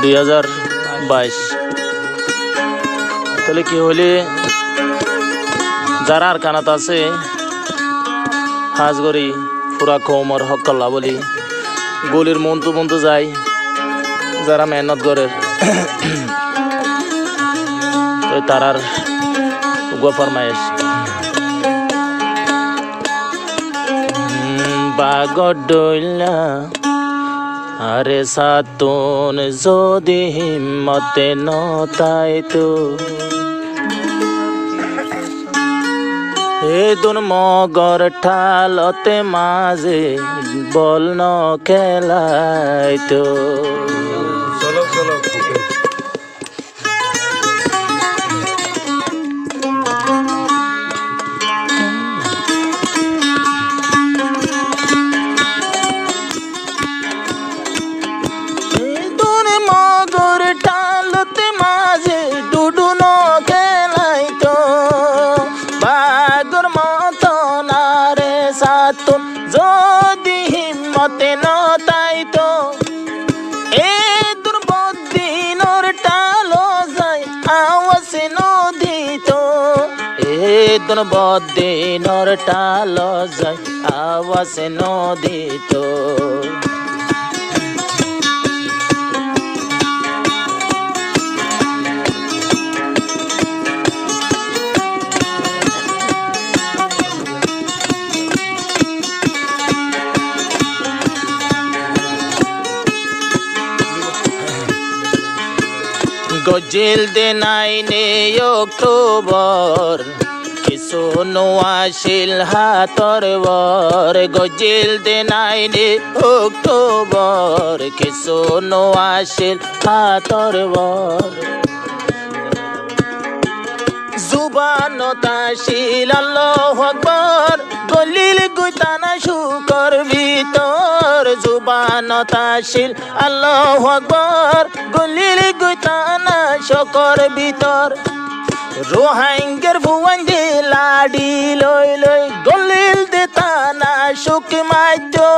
2022 তাহলে কি হইলে যারা আর কানাত আছে হাজগরি পুরা কৌমর হকাল্লা বলি গলির মন্তু যায় যারা মেহনত করে তো তারার ফরমাইশ বাগর ডইলা আরে সাতুন যদি হিম্মতে নতাই তো এ দুন মগর ঠালতে মাঝে বল ন খেলাই তো যদি হিম্মতে নতাই তো এ দুর্বদিনর টালো যায় আওয়াজে নদী তো এ দুর্বদিনর টালো যায় আওয়াজে নদী তো গজিল দিনাইনে অক্টোবর কিছু নোয়াশিল হাতর বর গজিল দিনাইনে অক্টোবর কিছু নোয়াশিল হাতর বর জুবানতাশিল আল্লাহু আকবার গলিল গুইতানা শুকর ভিতর জুবানতাশিল আল্লাহু আকবার গলিল গুইতানা শুকর ভিতর রোহাঙ্গের ভুয়াঙ্গে লাডি লই লই গলিল দেতানা শুক মাইতো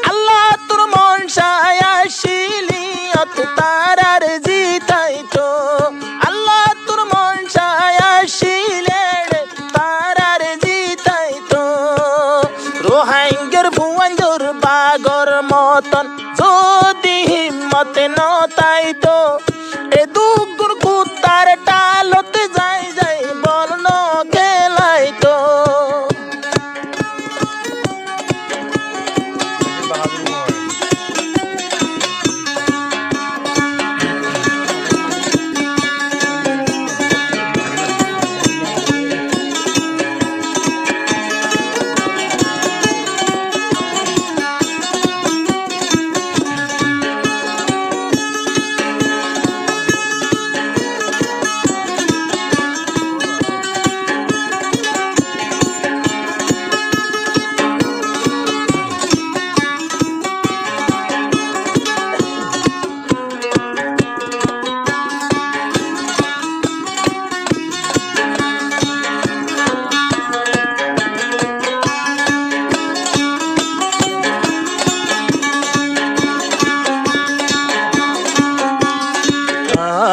আল্লাহ তোর মন সায়াশিলি অত তারার জিতাইতো আল্লাহ তোর মন সায়াশিলে তারার জিতাইতো রোহাঙ্গের ভুয়াঙ্গর বাগর মতন যদি হিম্মতে নতাইতো এ দুগুর কুত্তার টালতে যাই যাই বল ন খেলাইতো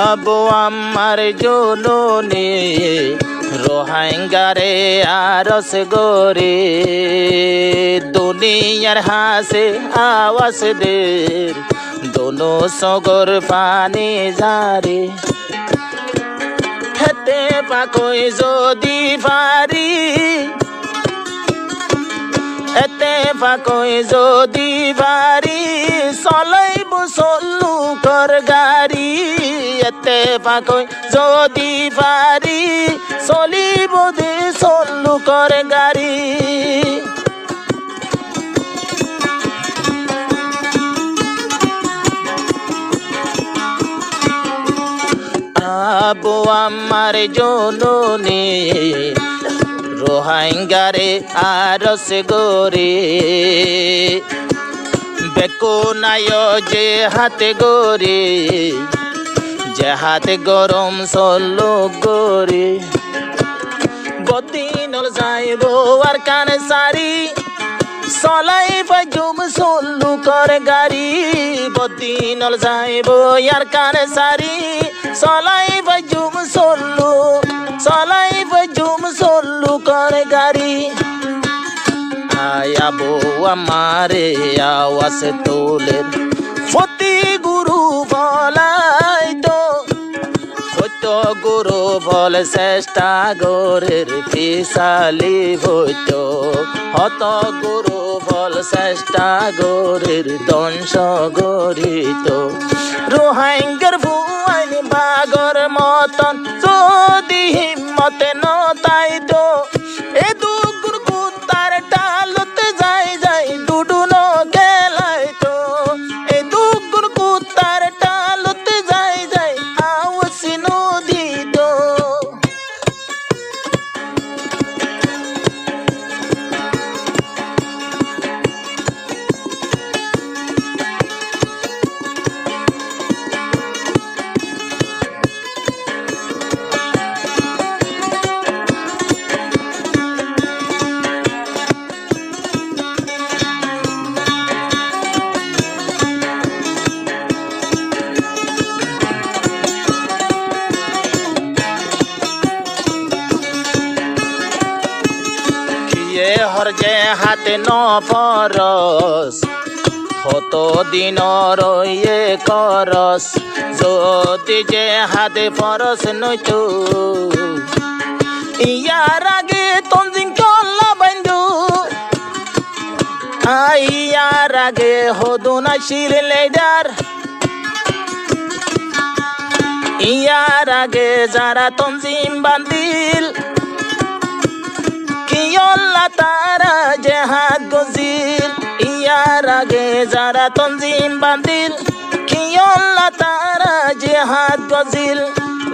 আবু আমার জননী রোহাঙ্গারে আরস গোরে দুনিয়ার হাসে আওয়াজ দের দোনো সগর পানি ঝারে হেতে পাকই যদি পারি এতে পাকই যদি পারি চলাইব চলু কর গাড়ি এতে পাকই যদি পারি চলিব দে চলু কর গাড়ি আবু আমার জননী রোহাঙ্গারে আরস গোরে বেকো নাই যে হাতে গোরে যে হাতে গরম চলো গোরে বদিনল যাইব আর কানে সারি চলাই পাইজুম চলু করে গাড়ি বদিনল যাইব ইয়ার কানে সারি চলাই পাইজুম চলু করে গাড়ি আয়াবো আমারে আওয়াজ তোলের ফতি গুরু বলাই তো সত্য গুরু বলে চেষ্টা গরের পিছালি বৈত হত গুরু বল চেষ্টা গরের দংশ গরিত রোহাঙ্গার ভুয়াইন বাগর মতন যদি হিম্মতে নতাইত এ দুগুর কুত্তার টালতে যাই ডুডু ন গেলাইতো এ দুগুর কুত্তার টালতে যাই আওয়াজ নদিত হর যে হাতে ন ফরস হত দিন রয়ে করস যদি যে হাতে ফরস নইতো ইয়ার আগে তঞ্জিং কল্লা বাইন্দু ইয়ার আগে হদু না শির লেডার ইয়ার আগে যারা তঞ্জিম বান্দিল কিয়ল্লা তারা জেহাদ গজিল ইয়ার আগে যারা তঞ্জিম বান্দিল কিয়ল্লা তারা জেহাদ গজিল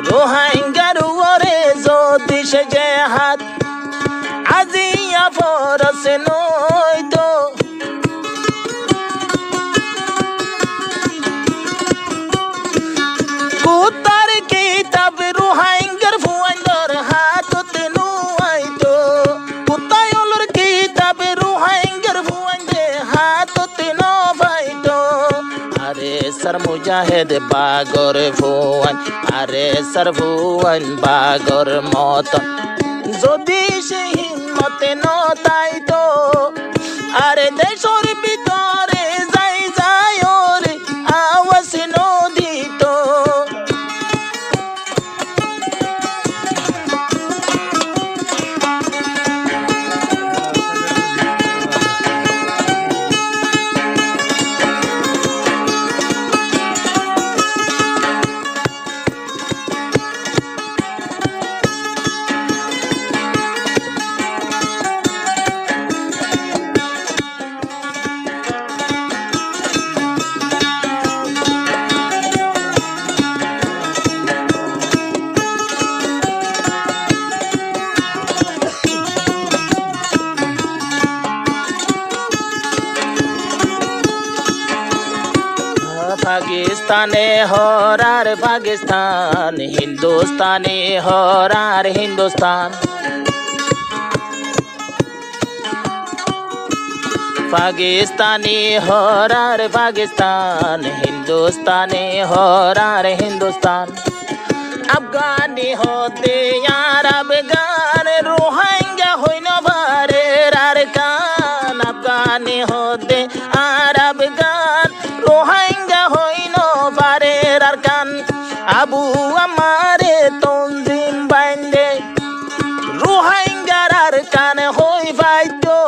রোহাঙ্গার ওরে যদি সে জেহাদ আজিয়া ফরসে নইতো কুতার কিতাব রোহাঙ্গার ভুয়াইন্দর হাততে নুয়াইতো কুতায়লর কিতাব রোহাঙ্গার ভুয়াইন্দে হাততে নবাইতো আরে সর মুজাহিদ বাগর ভুয়ান আরে সর ভুয়ান বাগর মতন যদি সে হিম্মতে নতাইতো আরে দেশর ভিতরে যাই ওরে আওয়াজ নদিত পাকিস্তানে হরার পাকিস্তান হিন্দুস্তানে হরার হিন্দুস্তান পাকিস্তানি হরার পাকিস্তান হিন্দুস্তানি হরার হিন্দুস্তান আফগানি হতে আর আফগান রোহিঙ্গা হইন বারে আর কান আফগানি হতে আর আফগান রোহিঙ্গা হইন বারে আর কান আবু আমারে তঞ্জিম বাইন্দে রোহিঙ্গার আর কান হই পাইতো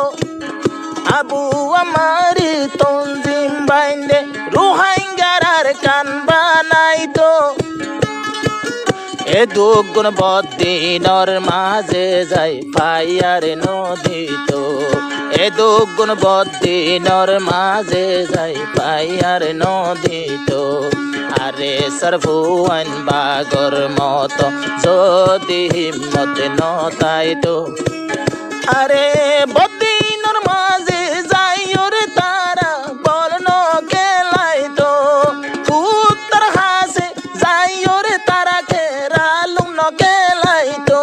আবু আমারে তঞ্জিম বাইন্দে রোহিঙ্গার আর কান বানাইতো এ দুগুণ বদিনর মাঝে যাই ফাইয়ার নদীত এ দুগুণ বদিনর মাঝে যাই ফাইয়ার নদীত আরে সরফুয়ান বাগর মত যদি হিম্মত নতাইতো আরে বদিনর মাঝে যাই ওরে তারা বর্ণ কেলাইতো পুত্র হাসে যাই ওরে তারা কেরালুম ন কেলাইতো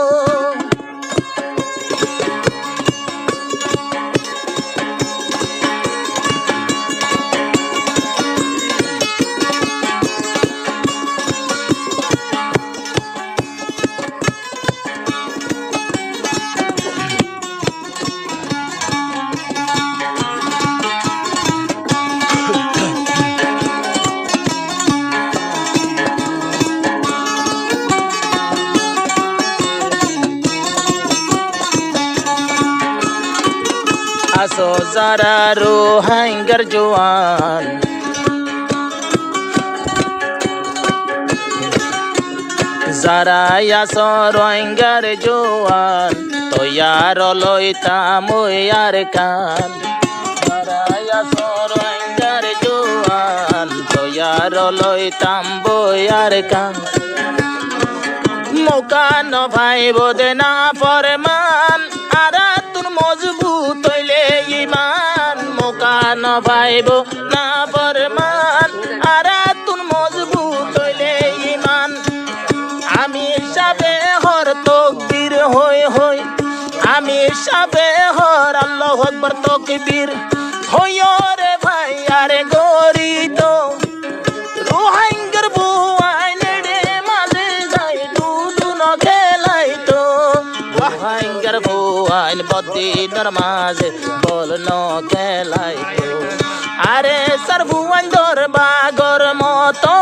আসো যারা রোহিঙ্গার জওয়ান যারা আসো রোহিঙ্গার জওয়ান তৈয়ার লইতাম আর কান যারা আসো রোহিঙ্গার জওয়ান তৈয়ার লইতাম বইয়ার কান মৌকা ন ভাইব দে না ফরমান আরা তুর মজবুত হইলে ইমান মৌকা ন ভাইব না ফরমান আরা তুর মজবুত হইলে ইমান আমি সাবে হর তকবীর হই হই আমি সাবে হর আল্লাহু আকবার তকবীর হইও রে ভাই আরে গরি তো রোহিঙ্গার বুয়াই নেড়ে মাঝে যাই দুদু ন খেলাই তো রোহিঙ্গার বুয়াই বদিনের মাঝে বল ন খেলাই তো আরে সার বুয়াই দর বাগর মতো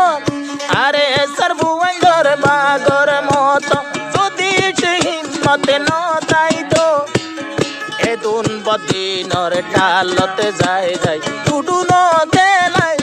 আরে সার বুয়াই দর বাগর মতো যদি সে হিম্মতে ন তাই তো এদুন বদিনর ডালতে যায় যায় দুদু ন খেলাই